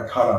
18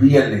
BLA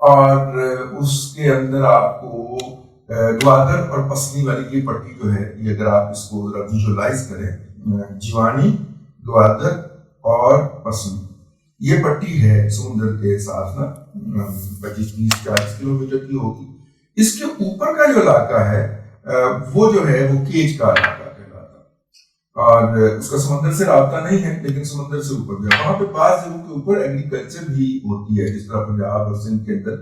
اور اس کے اندر آپ کو گوادر اور پسنی والی یہ پٹی جو ہے، یہ اگر آپ اس کو ذرا ویژولائز کریں، جیوانی، گوادر اور پسنی، یہ پٹی ہے سمندر کے ساتھ نا 25-30-40 کلومیٹر کی ہوگی. اس کے اوپر کا جو علاقہ ہے وہ جو ہے وہ کیچ کا علاقہ کہلاتا ہے، اور اس کا سمندر سے رابطہ نہیں ہے لیکن سمندر سے اوپر جو ہے وہاں پہ بعض جگہوں کے اوپر ایگریکلچر بھی ہوتی ہے، جس طرح پنجاب اور سندھ کے اندر،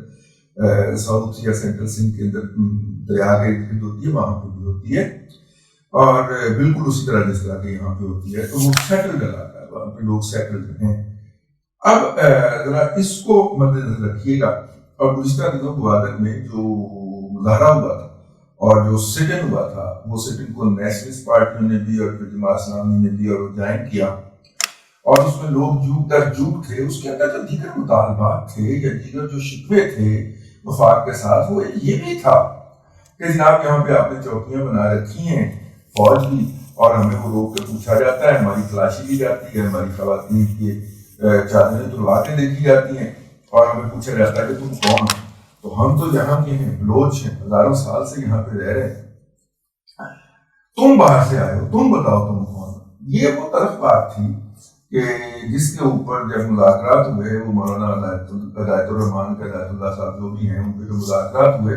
ساؤتھ یا سینٹرل سندھ کے اندر دریا کے ارد گرد ہوتی ہے، وہاں پہ بھی ہوتی ہے، اور بالکل اسی طرح جس طرح کہ یہاں پہ ہوتی ہے. تو وہ سیٹلڈ علاقہ ہے، وہاں پہ لوگ سیٹلڈ ہیں. اب ذرا اس کو مد نظر رکھیے گا. اور گزشتہ دنوں گوادر میں جو مظاہرہ ہوا تھا اور جو سٹن ہوا تھا، وہ سٹن کو نیشنلسٹ پارٹیوں نے بھی اور پھر جماعت اسلامی نے بھی اور جوائن کیا، اور اس میں لوگ جھوک در جھوک تھے. اس کے اندر جو دیگر مطالبات تھے یا دیگر جو شکوے تھے وفاق کے ساتھ، وہ یہ بھی تھا کہ جناب یہاں پہ آپ نے چوکیاں بنا رکھی ہیں فوج بھی، اور ہمیں وہ روک کے پوچھا جاتا ہے، ہماری تلاشی لی جاتی ہے، ہماری خواتین کی چادریں تلوا کے دیکھی جاتی ہیں، اور ہمیں پوچھا جاتا ہے کہ تم کون ہو. تو ہم تو یہاں کے ہیں، بلوچ ہیں، ہزاروں سال سے یہاں پہ رہ رہے ہیں، تم باہر سے آئے ہو، تم بتاؤ تم کون ہو. یہ وہ طرف بات تھی کہ جس کے اوپر جب مذاکرات ہوئے، وہ مولانا ہدایت الرحمان کا ہدایت اللہ صاحب جو بھی ہیں، ان کے جو مذاکرات ہوئے،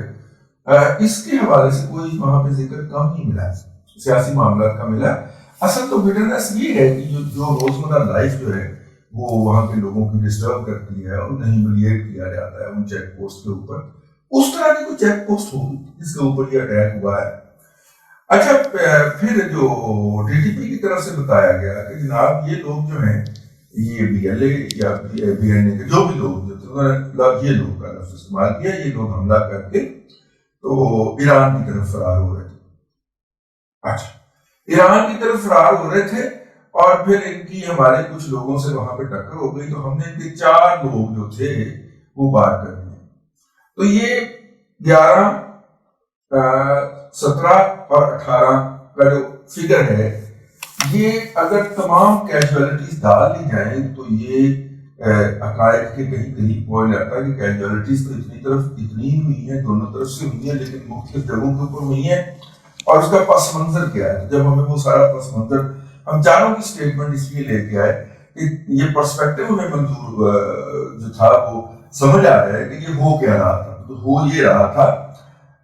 اس کے حوالے سے کوئی وہاں پہ ذکر کم نہیں ملا، سیاسی معاملات کا ملا. اصل تو بٹرنس یہ ہے کہ جو روزمرہ لائف جو ہے وہ وہاں کے لوگوں کی ڈسٹرب کرتی ہے، اور انہیں ہیوملیٹ کیا جاتا ہے ان چیک پوسٹ کے اوپر. اس طرح کی کوئی چیک پوسٹ ہوگی جس کے اوپر یہ اٹیک ہوا ہے. اچھا، پھر جو ڈی ٹی پی کی طرف سے بتایا گیا کہ جناب یہ لوگ جو ہیں، یہ بی ایل اے یا بی این اے کے جو بھی لوگ جو تھے، انہوں نے یہ لوگ کا لفظ استعمال کیا، یہ لوگ حملہ کر کے تو ایران کی طرف فرار ہو رہے تھے. اچھا، ایران کی طرف فرار ہو رہے تھے، اور پھر ان کی ہمارے کچھ لوگوں سے وہاں پہ ٹکر ہو گئی، تو ہم نے ان کے 4 لوگ جو تھے وہ بار کر دیے. تو یہ 11، 17 اور 18 کا جو فگر ہے، یہ اگر تمام کیجویلٹیز ڈال لی جائیں تو یہ عقائد کے کہیں قریب ہو جاتا ہے کہ کیجویلٹیز تو اتنی ہوئی ہیں، دونوں طرف سے ہوئی ہیں، لیکن مختلف جگہوں کے اوپر ہوئی ہیں. اور اس کا پس منظر کیا ہے؟ جب ہمیں وہ سارا پس منظر، ہم چاروں کی سٹیٹمنٹ اس لیے لے کے آئے کہ یہ پرسپیکٹو ہمیں منظور جو تھا وہ سمجھ آ رہا ہے کہ یہ ہو کیا رہا تھا. تو ہو یہ رہا تھا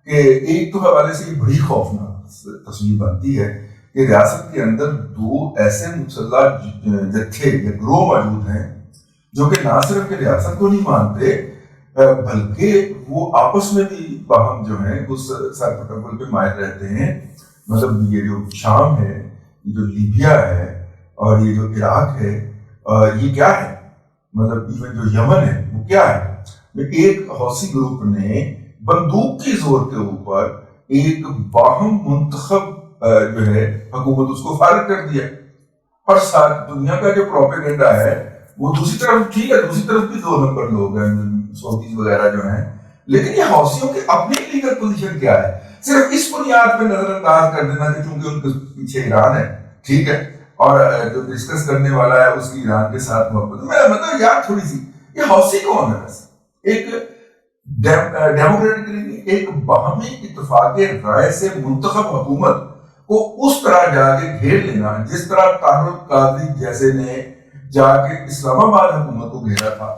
کہ ایک تو حوالے سے یہ بڑی خوفناک تصویر بنتی ہے کہ ریاست کے اندر 2 ایسے مسلح جتھے یا گروہ موجود ہیں جو کہ نہ صرف کہ ریاست کو نہیں مانتے بلکہ وہ آپس میں بھی باہم جو ہیں اس سر پٹبل پہ مائل رہتے ہیں. مطلب یہ جو شام ہے، یہ جو لیبیا ہے، اور یہ جو عراق ہے، یہ کیا ہے؟ مطلب ایون جو یمن ہے وہ کیا ہے؟ ایک حوثی گروپ نے بندوق کی زور کے اوپر ایک باہم منتخب جو ہے حکومت، اس کو فارغ کر دیا. اور ساری دنیا کا جو پروپیگنڈا ہے وہ دوسری طرف، ٹھیک ہے دوسری طرف بھی 2 نمبر لوگ ہیں، سعودیز وغیرہ جو ہیں، لیکن یہ حوثیوں کی اپنی لیگل پوزیشن کیا ہے؟ صرف اس بنیاد پہ نظر انداز کر دینا کہ چونکہ ان کے پیچھے ایران ہے، ٹھیک ہے، اور جو ڈسکس کرنے والا ہے اس کی ایران کے ساتھ محبت. میرا مطلب یار تھوڑی سی، یہ حوثی کون ہے ویسے؟ ایک ڈیموکریٹکلی ایک باہمی اتفاق رائے سے منتخب حکومت کو اس طرح جا کے گھیر لینا، جس طرح طاہر القادری جیسے نے جا کے اسلام آباد حکومت کو گھیرا تھا،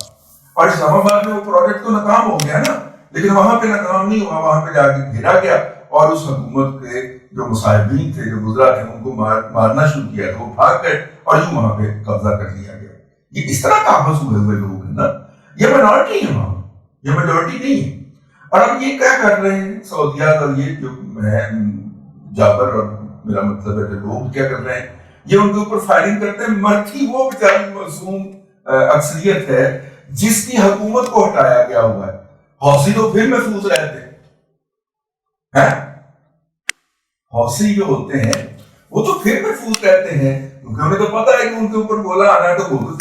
اور اسلام آباد میں وہ پروجیکٹ تو ناکام ہو گیا نا، لیکن وہاں پہ ناکام نہیں ہوا، وہاں پہ جا کے گھیرا گیا، اور اس حکومت کے جو مصاحبین تھے، جو گزرا تھے، ان کو مارنا شروع کیا تھا، وہ بھاگ گئے اور یوں وہاں پہ قبضہ کر لیا گیا. یہ اس طرح کاغذ ہوئے لوگ ہیں نا، یہ مائنورٹی ہے وہاں، یہ میجورٹی نہیں ہے. اور اب یہ کیا کر رہے ہیں سعودیات اور یہ جو ہے جابر، اور میرا مطلب ہے کہ لوگ کیا کر رہے ہیں، یہ ان کے اوپر فائرنگ کرتے ہیں. مرتی وہ بیچاری معصوم اکثریت ہے جس کی حکومت کو ہٹایا گیا ہوا ہے. حوثی تو پھر محفوظ رہتے ہیں، حوثی جو ہوتے ہیں وہ تو پھر محفوظ رہتے ہیں، کیونکہ انہیں تو پتا ہے کہ ان کے اوپر گولا آنا ہے تو وہ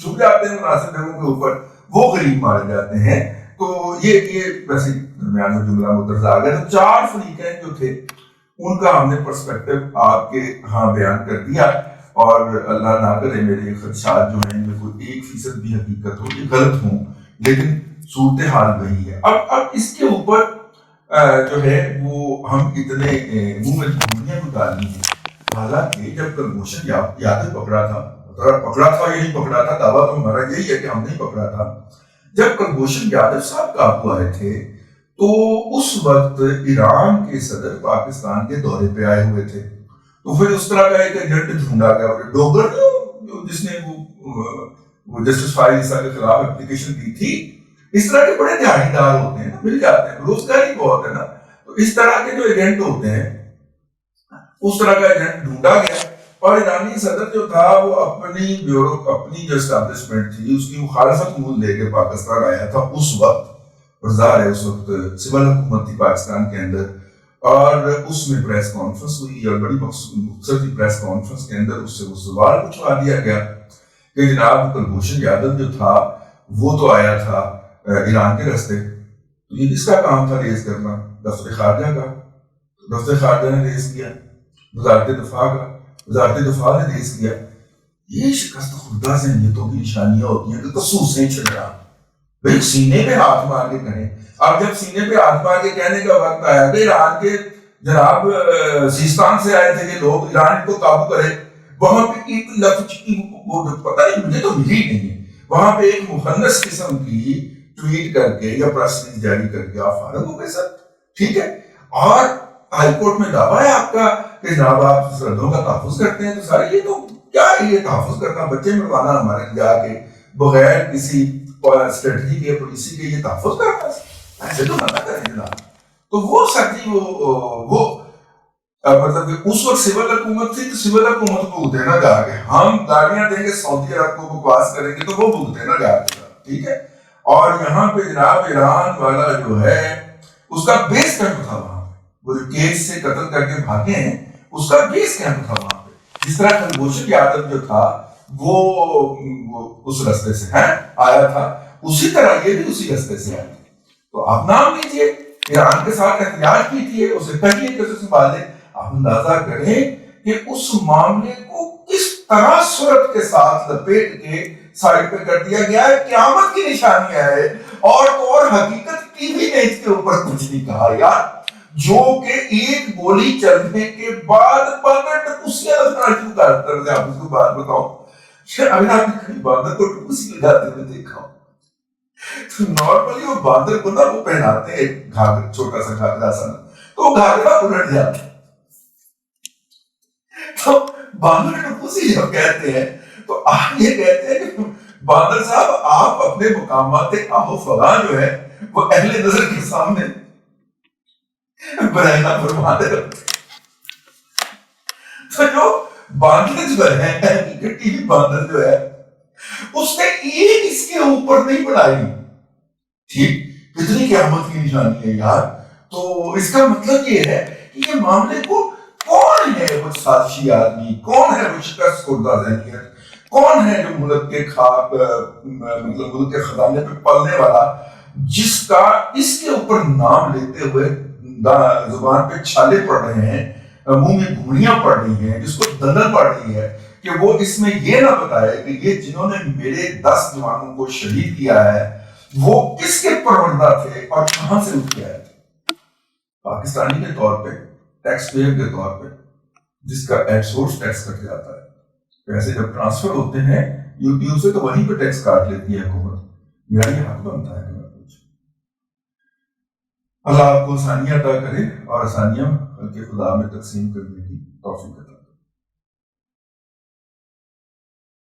چھپ جاتے ہیں مناسب جگہوں کے اوپر، وہ غریب مارے جاتے ہیں. تو یہ ویسے درمیان میں جملہ مدرجہ آ گیا. تو 4 فریقین جو تھے ان کا ہم نے پرسپیکٹو آپ کے ہاں بیان کر دیا، اور اللہ نہ کرے میرے خدشات جو ہیں ان میں کوئی 1% بھی حقیقت ہو، یہ غلط ہوں، لیکن صورتحال وہی ہے. اب اس کے اوپر جو ہے وہ ہم اتنے منہ میں گھومنے کو ڈالنی ہے. حالانکہ جب کلبھوشن یادو پکڑا تھا یا نہیں پکڑا تھا، دعویٰ تو ہمارا یہی ہے کہ ہم نہیں پکڑا تھا. جب کلبھوشن یادو صاحب قابو آئے تھے تو اس وقت ایران کے صدر پاکستان کے دورے پہ آئے ہوئے تھے. تو پھر اس طرح کا ایک ایجنٹ ڈھونڈا گیا، ڈوگر جس نے وہ جسٹس فائز عیسیٰ کے خلاف اپلیکیشن دی تھی. اس طرح کے بڑے دیہاڑی دار ہوتے ہیں، مل جاتے ہیں، روزگاری بہت ہے نا. تو اس طرح کے جو ایجنٹ ہوتے ہیں، اس طرح کا ایجنٹ ڈھونڈا گیا. اور ایرانی صدر جو تھا وہ اپنی جو اسٹیبلشمنٹ تھی اس کی مخالفت مول لے کے پاکستان آیا تھا اس وقت. اور ظاہر ہے اس وقت سول حکومت تھی پاکستان کے اندر، اور اس میں پریس کانفرنس ہوئی اور بڑی مختصر پریس کانفرنس کے اندر اس سے وہ سوال پوچھوا دیا گیا کہ جناب کلبھوشن یادو جو تھا وہ تو آیا تھا ایران کے راستے، تو یہ کس کا کام تھا ریز کرنا؟ دفتر خارجہ کا. دفتر خارجہ نے ریز کیا، وزارت دفاع نے ریز کیا. یہ شکست خوردہ ذہنیتوں کی نشانیاں ہوتی ہیں کہ قصوصیں چھڑا بھائی سینے پہ ہاتھ مار کے کہیں. اب جب سینے پہ ہاتھ مار کے کہنے کا وقت آیا کہ ایران کے جناب سیستان سے آئے تھے کہ لوگ ایران کو قابو کرے، وہاں پہ ایک لفظ کی پتہ نہیں مجھے تو ملی نہیں، وہاں پہ ایک مخنث قسم کی ٹویٹ کر کے یا پریس ریلیز جاری کر کے آپ فارغ ہو گئے سر. ٹھیک ہے، اور ہائی کورٹ میں دعویٰ ہے آپ کا کہ جناب آپ سرحدوں کا تحفظ کرتے ہیں. تو سارے یہ تو کیا ہے، یہ تحفظ کرنا، بچے مروانا ہمارے جا کے بغیر کسی اسٹریٹجی کے پالیسی کے، یہ تحفظ کرنا ایسے تو منع کریں جناب. تو وہ سچی وہ مطلب کہ اس وقت سول حکومت تھی تو سول حکومت کو بھگتے نہ جا کے، ہم گالیاں دیں گے سعودی عرب کو بکواس کریں گے تو وہ بھگتے نہ جا کے. ٹھیک ہے، اور یہاں پہ جناب ایران والا جو ہے اس کا بیس کیمپ تھا وہاں پہ، وہ جو کیس سے قتل کر کے بھاگے ہیں اس کا بیس کیمپ تھا وہاں پہ. جس طرح کلبھوشن یادو جو تھا وہ اس راستے سے آیا تھا، اسی طرح یہ بھی اسی راستے سے آیا. تو آپ نام لیجیے، ایران کے ساتھ احتجاج کیجیے، اسے کہیے کہ اسے سنبھالے. آپ اندازہ کریں کہ اس معاملے کو کس طرح صورت کے ساتھ لپیٹ کے سائڈ پہ کر دیا گیا ہے. قیامت کی نشانیاں ہے، اور حقیقت ٹی وی نے اس کے اوپر کچھ نہیں کہا یار. جو کہ ایک گولی چلنے کے بعد باندر ٹپوسیاں لگنا شروع کرتا ہے. آپ اس کو بات بتاؤں، اگر آپ نے کہیں باندر کو ٹپوسی لگاتے ہوئے دیکھا ہو تو نارملی وہ باندر کو نا وہ پہناتے ہیں گھاگرا، چھوٹا سا گھاگرا سا، تو وہ گھاگرا الٹ جاتا ہے. تو باندر ٹپوسی جب کہتے ہیں تو آپ یہ کہتے ہیں کہ باندر صاحب آپ اپنے مقامات آہو فغاں جو ہے وہ اہل نظر کے سامنے برہنہ فرما دے. تو جو باندر جو ہے ٹی وی باندر جو ہے اس نے ایک اس کے اوپر نہیں بنائی. ٹھیک، کتنی قیامت کی نشانی ہے یار. تو اس کا مطلب یہ ہے کہ یہ معاملے کو کون ہے وہ سازشی آدمی، کون ہے وہ شکست خوردہ ذہنیت، کون ہے جو ملک کے مطلب ملک کے خزانے پہ پلنے والا، جس کا اس کے اوپر نام لیتے ہوئے زبان پہ چھالے پڑ رہے ہیں، منہ میں گھوڑیاں پڑ رہی ہیں، جس کو دندن پڑ رہی ہے کہ وہ اس میں یہ نہ بتائے کہ یہ جنہوں نے میرے 10 جوانوں کو شہید کیا ہے وہ کس کے پروردہ تھے اور کہاں سے اٹھ کے آئے تھے. پاکستانی کے طور پہ، ٹیکس پیئر کے طور پہ، جس کا ایٹ سورس ٹیکس کٹ جاتا ہے، پیسے جب ٹرانسفر ہوتے ہیں یوٹیوب سے تو وہیں پہ ٹیکس کاٹ لیتی ہے حکومت. میرا یہ حق بنتا ہے کہ میں پوچھوں. اللہ آپ کو آسانیاں عطا کرے اور آسانیاں خدا میں تقسیم کرنے کی توفیق عطا کرے.